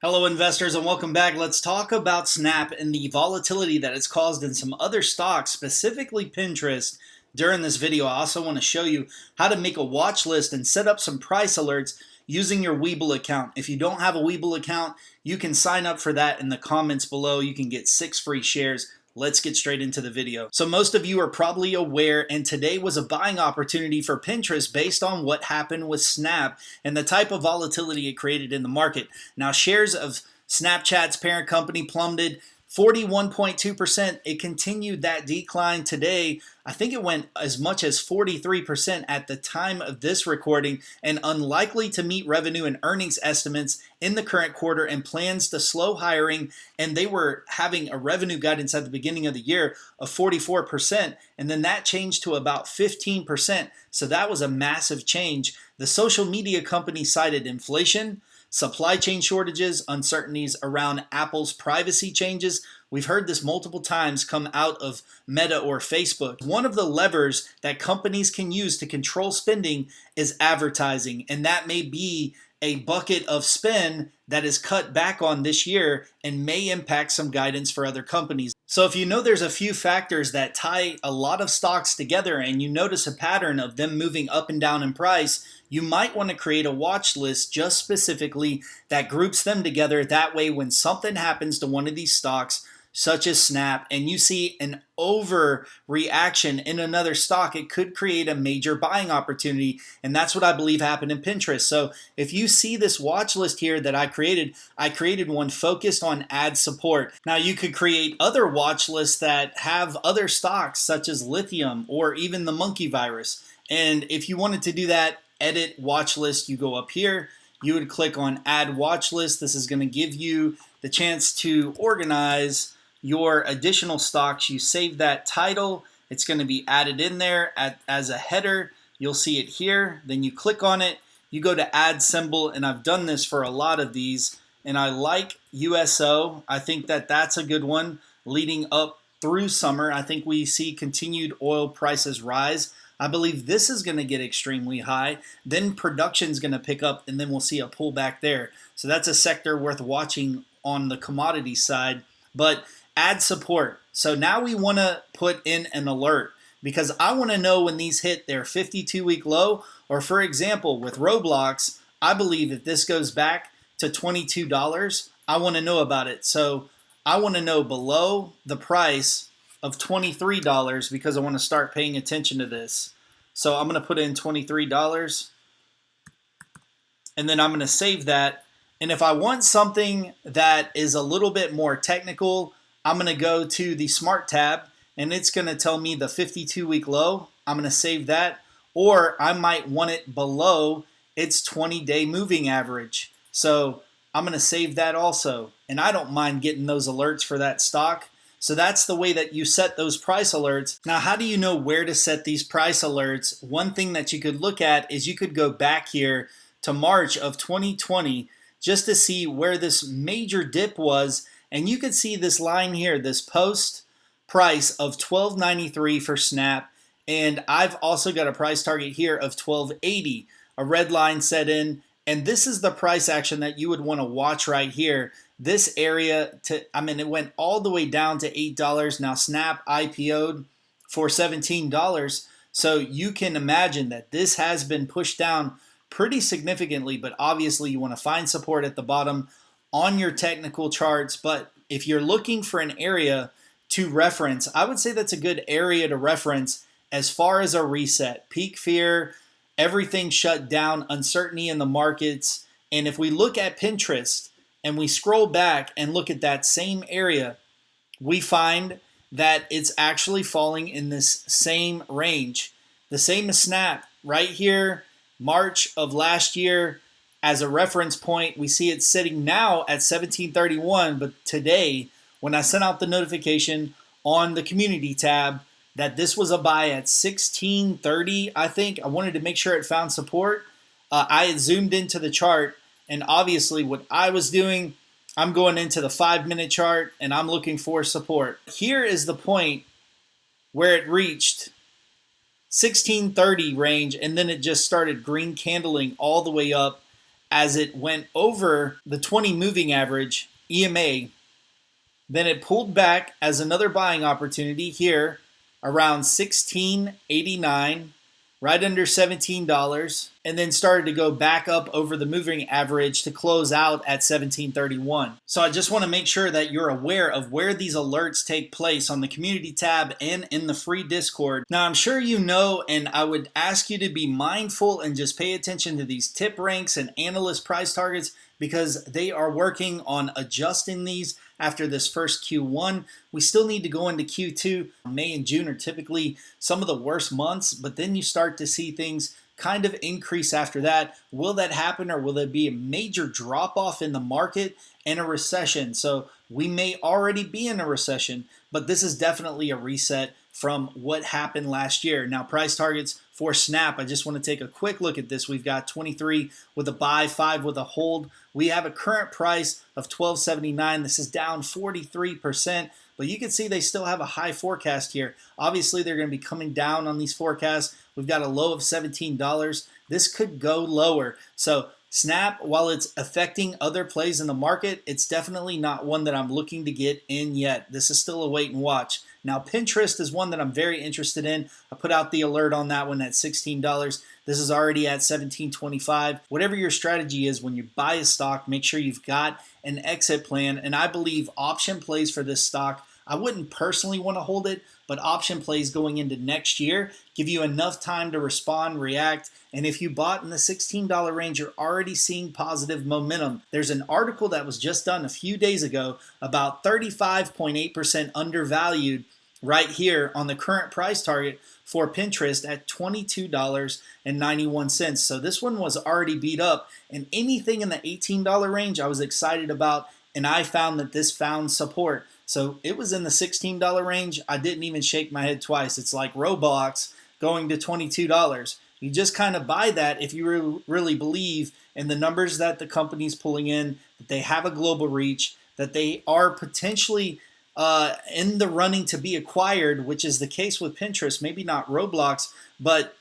Hello, investors, and welcome back. Let's talk about Snap and the volatility that it's caused in some other stocks, specifically Pinterest. During this video, I also want to show you how to make a watch list and set up some price alerts using your Webull account. If you don't have a Webull account, you can sign up for that in the comments below. You can get 6 free shares. Let's get straight into the video. So most of you are probably aware, and today was a buying opportunity for Pinterest based on what happened with Snap and the type of volatility it created in the market. Now, shares of Snapchat's parent company plummeted 41.2%. It continued that decline today. I think it went as much as 43% at the time of this recording, and unlikely to meet revenue and earnings estimates in the current quarter and plans to slow hiring. And they were having a revenue guidance at the beginning of the year of 44%, and then that changed to about 15%. So that was a massive change. The social media company cited inflation, supply chain shortages, uncertainties around Apple's privacy changes. We've heard this multiple times come out of Meta or Facebook. One of the levers that companies can use to control spending is advertising, and that may be a bucket of spend that is cut back on this year and may impact some guidance for other companies. So if you know there's a few factors that tie a lot of stocks together and you notice a pattern of them moving up and down in price, you might want to create a watch list just specifically that groups them together. That way, when something happens to one of these stocks, such as Snap, and you see an overreaction in another stock, it could create a major buying opportunity. And that's what I believe happened in Pinterest. So if you see this watch list here that I created one focused on ad support. Now you could create other watch lists that have other stocks such as lithium or even the monkey virus. And if you wanted to do that, edit watch list, you go up here, you would click on add watch list. This is going to give you the chance to organize your additional stocks. You save that title, it's going to be added in there as a header. You'll see it here. Then you click on it, you go to add symbol, and I've done this for a lot of these, and I like USO. I think that that's a good one leading up through summer. I think we see continued oil prices rise. I believe this is going to get extremely high. Then production is going to pick up, and then we'll see a pullback there. So that's a sector worth watching on the commodity side. But ad support. So now we want to put in an alert because I want to know when these hit their 52-week low. Or for example, with Roblox, I believe if this goes back to $22, I want to know about it. So I want to know below the price of $23 because I want to start paying attention to this. So I'm going to put in $23 and then I'm going to save that. And if I want something that is a little bit more technical, I'm going to go to the Smart tab and it's going to tell me the 52-week low. I'm going to save that. Or I might want it below its 20-day moving average. So I'm going to save that also. And I don't mind getting those alerts for that stock. So that's the way that you set those price alerts. Now, how do you know where to set these price alerts? One thing that you could look at is you could go back here to March of 2020 just to see where this major dip was. And you could see this line here, this post price of $12.93 for Snap. And I've also got a price target here of $12.80. A red line set in. And this is the price action that you would want to watch right here. This area, it went all the way down to $8. Now Snap IPO'd for $17. So you can imagine that this has been pushed down pretty significantly, but obviously you want to find support at the bottom on your technical charts. But if you're looking for an area to reference, I would say that's a good area to reference as far as a reset. Peak fear, everything shut down, uncertainty in the markets. And if we look at Pinterest, and we scroll back and look at that same area, we find that it's actually falling in this same range. The same as Snap right here, March of last year as a reference point. We see it sitting now at 1731, but today, when I sent out the notification on the community tab that this was a buy at 1630, I think, I wanted to make sure it found support. I had zoomed into the chart. And obviously what I was doing, I'm going into the 5-minute chart and I'm looking for support. Here is the point where it reached 1630 range and then it just started green candling all the way up as it went over the 20 moving average EMA. Then it pulled back as another buying opportunity here around $16.89, right under $17, and then started to go back up over the moving average to close out at $17.31. So I just want to make sure that you're aware of where these alerts take place on the community tab and in the free Discord. Now, I'm sure you know, and I would ask you to be mindful and just pay attention to these tip ranks and analyst price targets, because they are working on adjusting these after this first Q1. We still need to go into Q2. May and June are typically some of the worst months, but then you start to see things kind of increase after that. Will that happen, or will there be a major drop off in the market and a recession? So we may already be in a recession, but this is definitely a reset from what happened last year. Now, price targets for Snap, I just want to take a quick look at this. We've got 23 with a buy, 5 with a hold. We have a current price of $12.79. This is down 43%, but you can see they still have a high forecast here. Obviously, they're going to be coming down on these forecasts. We've got a low of $17. This could go lower. So Snap, while it's affecting other plays in the market, it's definitely not one that I'm looking to get in yet. This is still a wait and watch. Now, Pinterest is one that I'm very interested in. I put out the alert on that one at $16. This is already at $17.25. Whatever your strategy is when you buy a stock, make sure you've got an exit plan. And I believe option plays for this stock, I wouldn't personally want to hold it, but option plays going into next year give you enough time to respond, react, and if you bought in the $16 range, you're already seeing positive momentum. There's an article that was just done a few days ago about 35.8% undervalued right here on the current price target for Pinterest at $22.91. So this one was already beat up, and anything in the $18 range I was excited about, and I found that this found support. So it was in the $16 range. I didn't even shake my head twice. It's like Roblox going to $22. You just kind of buy that if you really believe in the numbers that the company's pulling in, that they have a global reach, that they are potentially in the running to be acquired, which is the case with Pinterest. Maybe not Roblox, but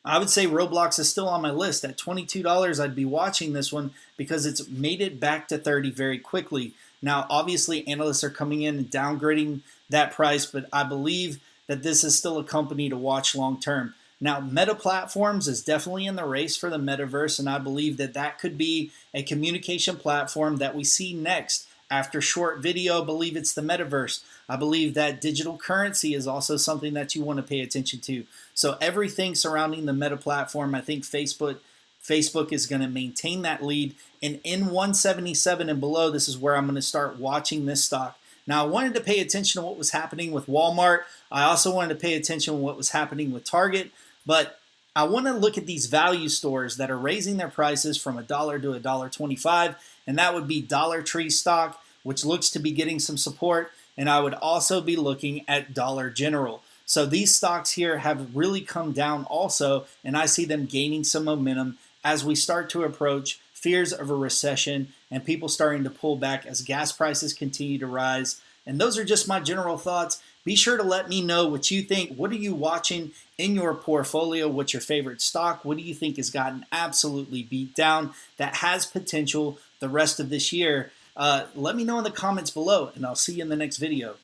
I would say Roblox is still on my list. At $22, I'd be watching this one because it's made it back to 30 very quickly. Now, obviously, analysts are coming in and downgrading that price, but I believe that this is still a company to watch long term. Now, Meta Platforms is definitely in the race for the metaverse, and I believe that that could be a communication platform that we see next. After short video, I believe it's the metaverse. I believe that digital currency is also something that you want to pay attention to. So everything surrounding the Meta platform, I think Facebook is going to maintain that lead. And in 177 and below, this is where I'm going to start watching this stock. Now, I wanted to pay attention to what was happening with Walmart. I also wanted to pay attention to what was happening with Target. But I want to look at these value stores that are raising their prices from $1 to $1.25. And that would be Dollar Tree stock, which looks to be getting some support. And I would also be looking at Dollar General. So these stocks here have really come down also, and I see them gaining some momentum as we start to approach fears of a recession and people starting to pull back as gas prices continue to rise. And those are just my general thoughts. Be sure to let me know what you think. What are you watching in your portfolio? What's your favorite stock? What do you think has gotten absolutely beat down that has potential the rest of this year? Let me know in the comments below, and I'll see you in the next video.